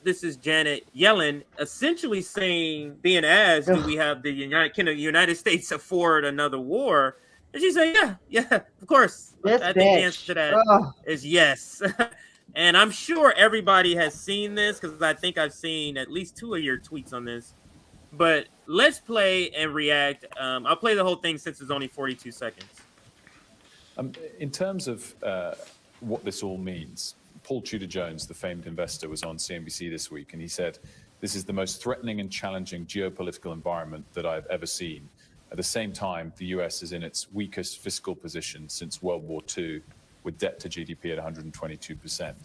this is Janet Yellen essentially saying, being asked, do we have can the United States afford another war? And she's saying, yeah, of course. I think the answer to that is yes. And I'm sure everybody has seen this because I think I've seen at least 2 of your tweets on this. But let's play and react. I'll play the whole thing since it's only 42 seconds. In terms of what this all means, Paul Tudor-Jones, the famed investor, was on CNBC this week, and he said, "This is the most threatening and challenging geopolitical environment that I've ever seen. At the same time, the US is in its weakest fiscal position since World War II, with debt to GDP at 122%.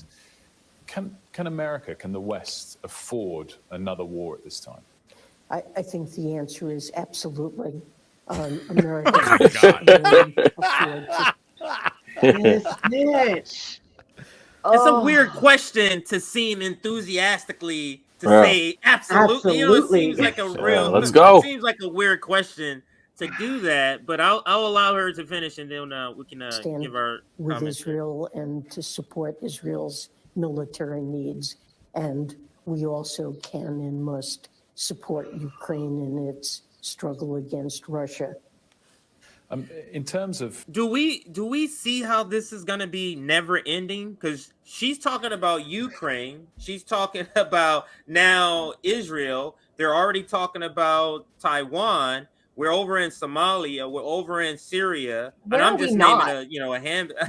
Can America, can the West afford another war at this time?" I think the answer is absolutely. America. This bitch. It's a weird question to seem enthusiastically to say absolutely. You know, it seems like a real. Let's go. It seems like a weird question to do that, but I'll allow her to finish, and then we can give our with comments. Israel and to support Israel's military needs, and we also can and must support Ukraine in its struggle against Russia. In terms of, do we see how this is going to be never ending? Because she's talking about Ukraine, she's talking about now Israel. They're already talking about Taiwan. We're over in Somalia. We're over in Syria, and I'm just naming a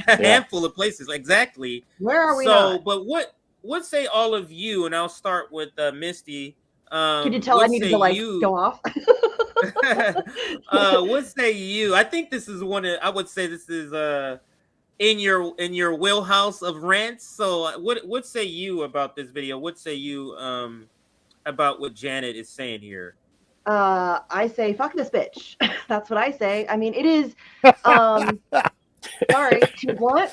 handful of places. Exactly. Where are we? Not? But what say all of you? And I'll start with Misty. Could you tell I needed to go off? What say you? I think this is I would say this is in your wheelhouse of rants. So what say you about this video? What say you about what Janet is saying here? I say fuck this bitch. That's what I say. I mean, it is sorry, to what?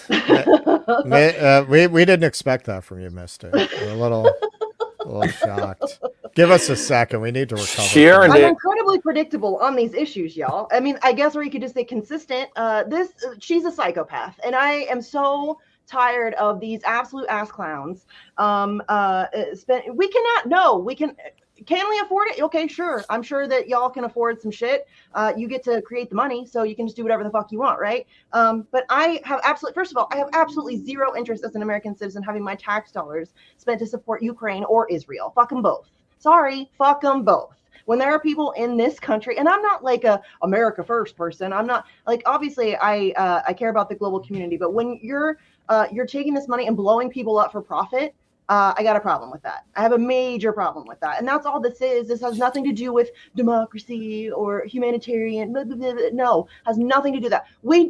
we didn't expect that from you, Mister. We're a little shocked. Give us a second. We need to recover. I'm incredibly predictable on these issues, y'all. I mean, I guess, or you could just say consistent. She's a psychopath, and I am so tired of these absolute ass clowns. We cannot. No, we can. Can we afford it? Okay, sure. I'm sure that y'all can afford some shit. You get to create the money, so you can just do whatever the fuck you want, right? But I have first of all, I have absolutely zero interest as an American citizen having my tax dollars spent to support Ukraine or Israel. Fuck them both. Sorry, fuck them both. When there are people in this country, and I'm not like a America first person. I'm not like, obviously I care about the global community, but when you're taking this money and blowing people up for profit, I got a problem with that. I have a major problem with that. And that's all this is. This has nothing to do with democracy or humanitarian. Blah, blah, blah, blah. No, has nothing to do with that. We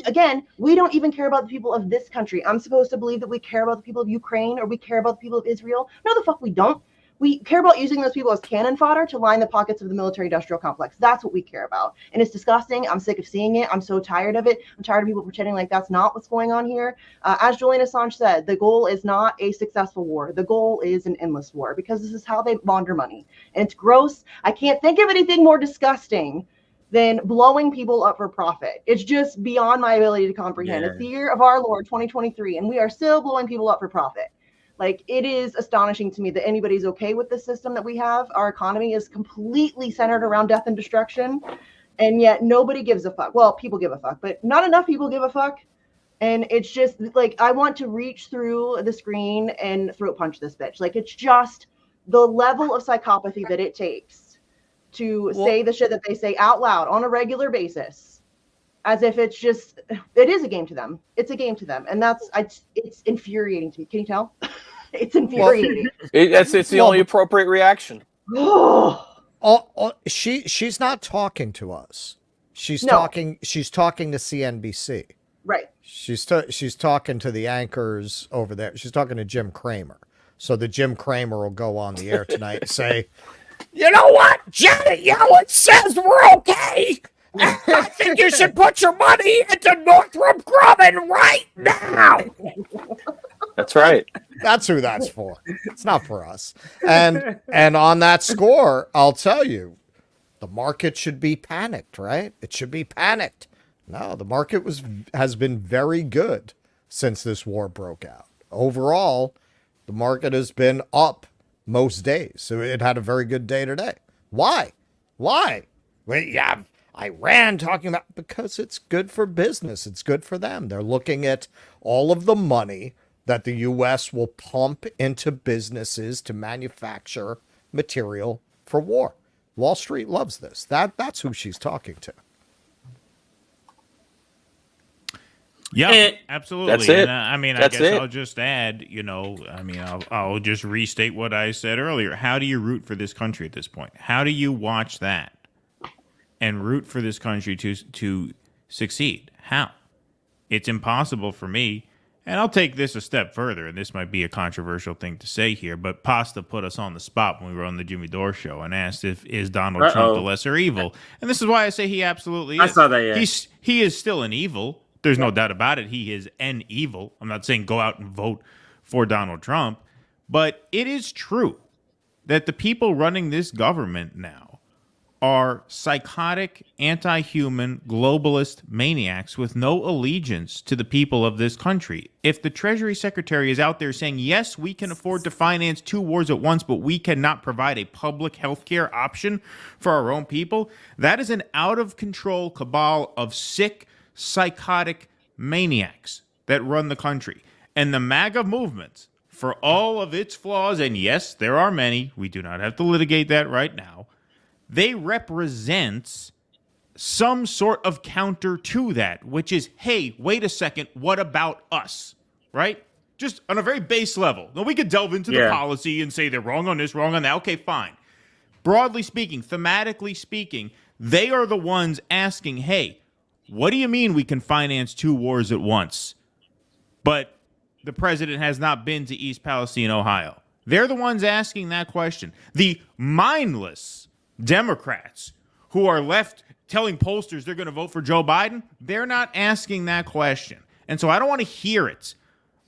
don't even care about the people of this country. I'm supposed to believe that we care about the people of Ukraine or we care about the people of Israel. No, the fuck we don't. We care about using those people as cannon fodder to line the pockets of the military-industrial complex. That's what we care about. And it's disgusting. I'm sick of seeing it. I'm so tired of it. I'm tired of people pretending like that's not what's going on here. As Julian Assange said, the goal is not a successful war. The goal is an endless war because this is how they launder money. And it's gross. I can't think of anything more disgusting than blowing people up for profit. It's just beyond my ability to comprehend. Yeah. It's the year of our Lord, 2023, and we are still blowing people up for profit. Like, it is astonishing to me that anybody's okay with the system that we have. Our economy is completely centered around death and destruction, and yet nobody gives a fuck. Well, people give a fuck, but not enough people give a fuck. And it's just like, I want to reach through the screen and throat punch this bitch. Like, it's just the level of psychopathy that it takes to say the shit that they say out loud on a regular basis, as if it's just, it is a game to them. It's a game to them. And it's infuriating to me. Can you tell? It's infuriating. It's the only appropriate reaction. She's not talking to us. She's talking to CNBC. Right. She's talking to the anchors over there. She's talking to Jim Cramer. So the Jim Cramer will go on the air tonight and say, "You know what? Janet Yellen says we're okay. I think you should put your money into Northrop Grumman right now." That's right. That's who that's for. It's not for us. And on that score, I'll tell you, the market should be panicked, right? It should be panicked. No, the market has been very good since this war broke out. Overall, the market has been up most days. So it had a very good day today. Why? Why? Well, yeah, Iran talking about, because it's good for business. It's good for them. They're looking at all of the money that the U.S. will pump into businesses to manufacture material for war. Wall Street loves this. That's who she's talking to. Yeah, absolutely. That's it. And, I mean, That's I guess it. I'll just add, I'll just restate what I said earlier. How do you root for this country at this point? How do you watch that and root for this country to succeed? How? It's impossible for me. And I'll take this a step further, and this might be a controversial thing to say here, but Pasta put us on the spot when we were on the Jimmy Dore show and asked is Donald Trump the lesser evil? And this is why I say he absolutely is. I saw that, yeah. He is still an evil. There's no doubt about it. He is an evil. I'm not saying go out and vote for Donald Trump, but it is true that the people running this government now are psychotic, anti-human, globalist maniacs with no allegiance to the people of this country. If the Treasury Secretary is out there saying, yes, we can afford to finance 2 wars at once, but we cannot provide a public health care option for our own people, that is an out-of-control cabal of sick, psychotic maniacs that run the country. And the MAGA movement, for all of its flaws, and yes, there are many, we do not have to litigate that right now, they represent some sort of counter to that, which is, hey, wait a second, what about us, right? Just on a very base level. Now, we could delve into the policy and say they're wrong on this, wrong on that. Okay, fine. Broadly speaking, thematically speaking, they are the ones asking, hey, what do you mean we can finance 2 wars at once? But the president has not been to East Palestine, Ohio. They're the ones asking that question. The mindless Democrats who are left telling pollsters they're going to vote for Joe Biden, they're not asking that question. And so I don't want to hear it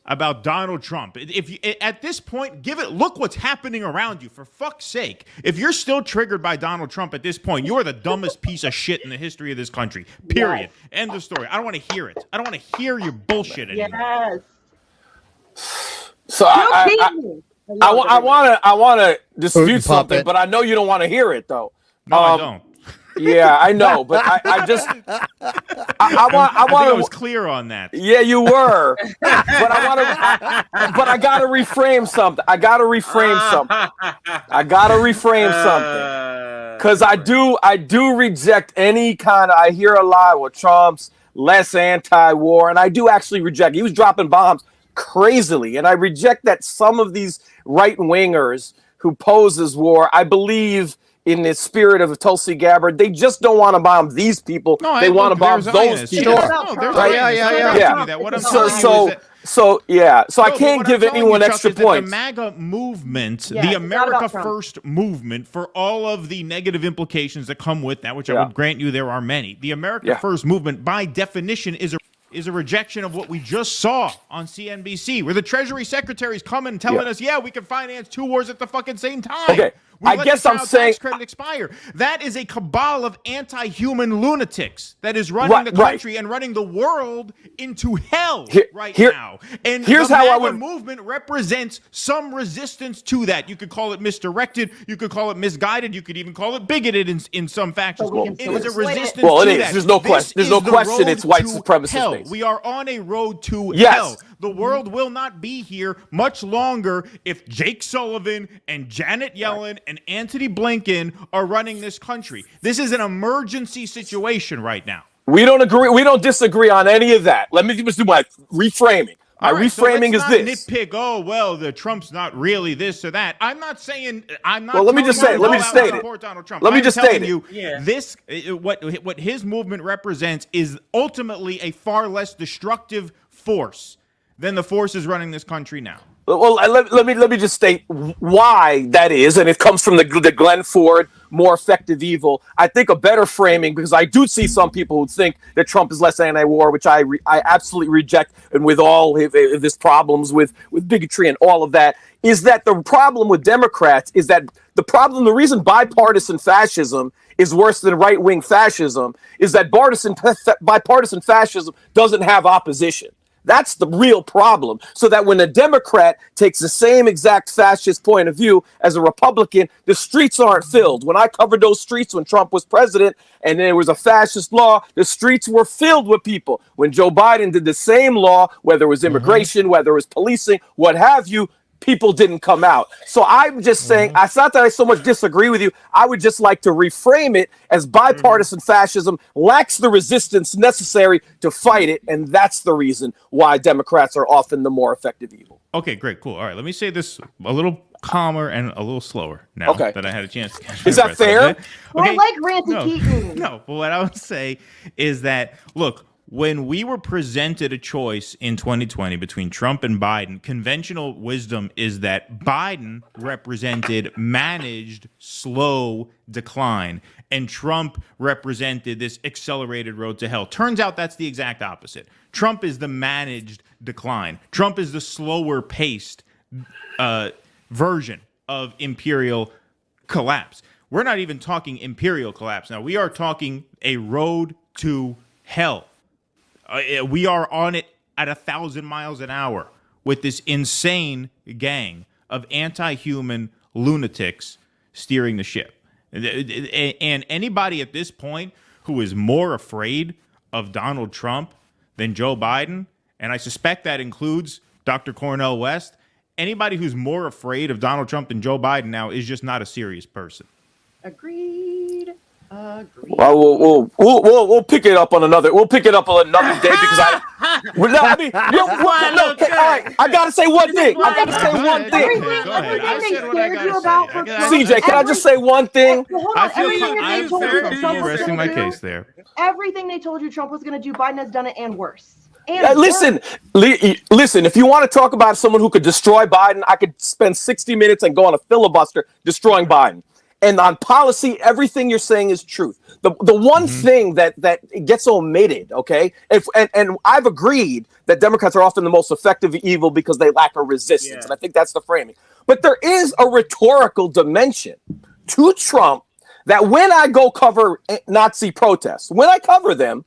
about Donald Trump. If you, at this point, look what's happening around you, for fuck's sake. If you're still triggered by Donald Trump at this point, you're the dumbest piece of shit in the history of this country. Period. Yes. End of story. I don't want to hear it. I don't want to hear your bullshit anymore. Yes. So I want to dispute something, but I know you don't want to hear it though. No, I don't. Yeah, I know, but I just I want I was clear on that. Yeah, you were, but I gotta reframe something. I gotta reframe something because I do reject any kind of. I hear a lot with Trump's less anti-war, and I do actually reject. He was dropping bombs crazily, and I reject that some of these right-wingers who pose as war, I believe in the spirit of Tulsi Gabbard, they just don't want to bomb these people. No, they want to bomb those people. What I'm saying is I can't give anyone extra points. The MAGA movement, the America First movement, for all of the negative implications that come with that, which I would grant you there are many, the America First movement, by definition, is a rejection of what we just saw on CNBC, where the Treasury Secretary is coming and telling us, we can finance 2 wars at the fucking same time. Okay. I guess I'm saying tax credit expire. That is a cabal of anti-human lunatics that is running the country and running the world into hell now. And here's the how MAGA I would movement represents some resistance to that. You could call it misdirected. You could call it misguided. You could even call it bigoted in some factions. It is a resistance to it is. that. There's no question. There's no question it's white supremacist. We are on a road to hell. The world will not be here much longer if Jake Sullivan and Janet Yellen and Antony Blinken are running this country. This is an emergency situation right now. We don't agree. We don't disagree on any of that. Let me just do my reframing. My reframing is this. Nitpick. Oh well, the Trump's not really this or that. I'm not saying. I'm not. Well, let me just say. Let me just state it. Let me just state it. This what his movement represents is ultimately a far less destructive force than the forces running this country now. Well, let me just state why that is, and it comes from the Glenn Ford more effective evil. I think a better framing, because I do see some people who think that Trump is less anti-war, which I absolutely reject, and with all of his problems with bigotry and all of that, is that the problem with Democrats is that the reason bipartisan fascism is worse than right-wing fascism is that bipartisan fascism doesn't have opposition. That's the real problem. So that when a Democrat takes the same exact fascist point of view as a Republican, the streets aren't filled. When I covered those streets when Trump was president and there was a fascist law, the streets were filled with people. When Joe Biden did the same law, whether it was immigration, whether it was policing, what have you, people didn't come out. So I'm just saying, it's not that I so much disagree with you. I would just like to reframe it as bipartisan fascism lacks the resistance necessary to fight it. And that's the reason why Democrats are often the more effective evil. Okay, great, cool. All right, let me say this a little calmer and a little slower now that I had a chance to catch my Is that breath. fair? Okay? I like Ranty Keaton. No, but what I would say is that, look, when we were presented a choice in 2020 between Trump and Biden, conventional wisdom is that Biden represented managed, slow decline, and Trump represented this accelerated road to hell. Turns out that's the exact opposite. Trump is the managed decline. Trump is the slower paced version of imperial collapse. We're not even talking imperial collapse now. We are talking a road to hell. We are on it at 1,000 miles an hour with this insane gang of anti-human lunatics steering the ship. And anybody at this point who is more afraid of Donald Trump than Joe Biden, and I suspect that includes Dr. Cornel West, anybody who's more afraid of Donald Trump than Joe Biden now is just not a serious person. Agreed. Well, we'll pick it up on another. We'll pick it up on another day because I gotta say one thing. CJ, can I just say one thing? I feel comfortable resting my case there. Everything they told you Trump was going to do, Biden has done it and worse. Listen. If you want to talk about someone who could destroy Biden, I could spend 60 minutes and go on a filibuster destroying Biden. And on policy, everything you're saying is truth. The one thing that gets omitted, okay, and I've agreed that Democrats are often the most effective evil because they lack a resistance, and I think that's the framing. But there is a rhetorical dimension to Trump that when I go cover Nazi protests, when I cover them,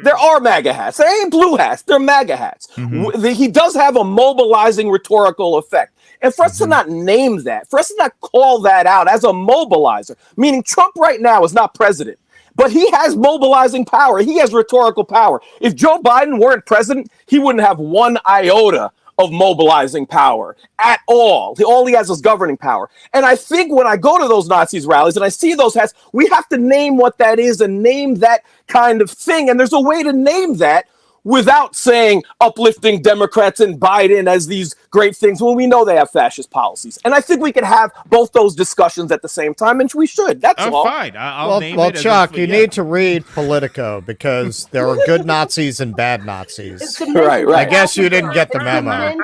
there are MAGA hats. They ain't blue hats. They're MAGA hats. He does have a mobilizing rhetorical effect. And for us to not name that, for us to not call that out as a mobilizer, meaning Trump right now is not president, but he has mobilizing power. He has rhetorical power. If Joe Biden weren't president, he wouldn't have one iota of mobilizing power at all. All he has is governing power. And I think when I go to those Nazis rallies and I see those hats, we have to name what that is and name that kind of thing. And there's a way to name that without saying uplifting Democrats and Biden as these great things when we know they have fascist policies. And I think we can have both those discussions at the same time, and we should. That's all. Fine. I'll name well, it. Chuck, you need to read Politico because there are good Nazis and bad Nazis. Right. I guess you didn't get the memo.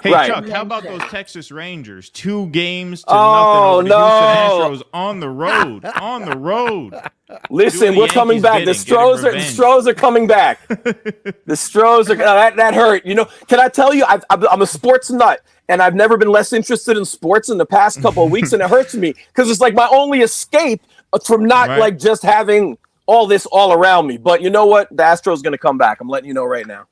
Hey, Chuck, how about those Texas Rangers? 2 games to nothing over the Houston Astros on the road. On the road. Listen, we're coming back. The Stros are coming back. The Stros are that hurt. You know, can I tell you? I'm a sports nut, and I've never been less interested in sports in the past couple of weeks, and it hurts me because it's like my only escape from not like just having all this all around me. But you know what? The Astros going to come back. I'm letting you know right now.